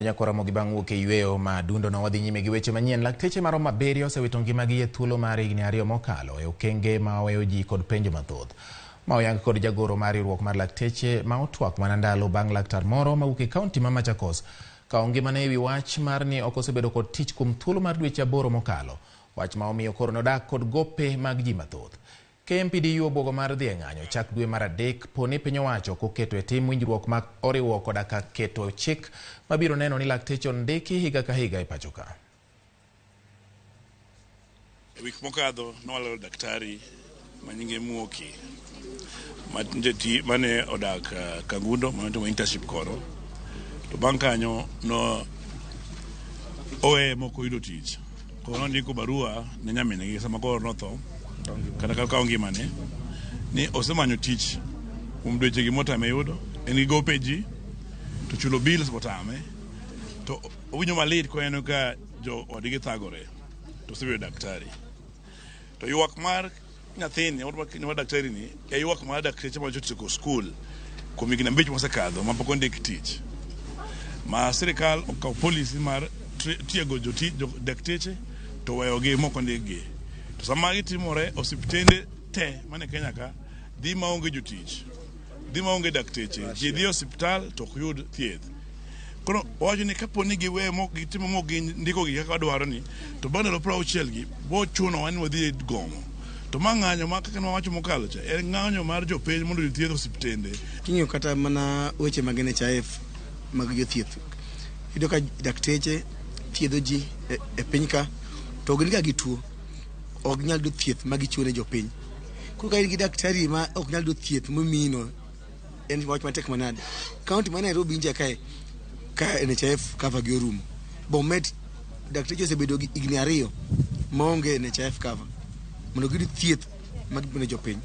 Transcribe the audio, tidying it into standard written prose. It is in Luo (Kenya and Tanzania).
Ramogi bang' wuok e yueyo ma dundo na wadhi nyime gi weche manyien. Lakteche maromo abiriyo osewito ngimagi e thuolo mar higni 2 mokalo e okenge ma oweyo ji kod penjo mathoth. Ma oyang kod jagoro mar riwruok mar lakteche ma otwak mana ndalo bang' laktar moro mawuok e kaunti ma Machakos kawo ngimane ewi wach mar ni ok osebedo kod tich kuom thuolo mar dweche 8 mokalo. Wach ma omiyo koro nodak kod gope mag ji mathoth. KMPDU obwogo mar dhi e ng'anyo chak dwe mar 3 poni piny owacho koketo e tim winjruok ma oriwo koda ka keto chik mabiro neno ni lakteche ondiki higa ka higa e pacho ka. Wik mokadho nowalo daktari manyinge Muoki mane odak Kagundo manotimo internship koro, to bang' kanyo no owe moko yudo tich. Koro nondiko barua ne nyaminegi sama koro notho kata kawo ngimane ni osemanyo tich kuom dweche gi motame yudo, en gi gope ji to chulo bills motame, to owinjo malit ko en ka jo odigi thagore to osebedo daktari. To ywak mar nyathini wa daktari ni e ywak mar dakteche ma chotieko skul kuom higni 5 mosekadho ma pok ondik tich, ma sirikal okawo policy mar tiego jo dakteche to weyogi moko ndikgi. To sama gitimore, osiptende te mane Kenya ka dhi maonge jotich, dhi maonge dakteche, ji dhi osiptal to ok yud thieth. Koro owacho ni kapo ni giwe mok gitimo mok ndikogi kaka wadwaro ni, to bang' ndalo 60 gi bo chunowa ni wadhi e gomo. To ma ng'anyo ma kaka nowacho mokalo cha en ng'anyo mar jopiny mondo githiedh osiptende. King'iyo kata mana weche mag NHIF mag jothieth, iyudo ka dakteche thiedho ji e piny ka to gin ka gituo ok nyal do thieth ma gichiwo ne jopiny. Koro ka in gi daktari ma ok nyal do thieth momino, en wach matek manade. Kaunti ma Nairobi nje kae ka NHIF cover gi orumo, Bomet dakteche osebedo gi higni 2 maonge NHIF cover mondo giyud thieth mag ne jopiny.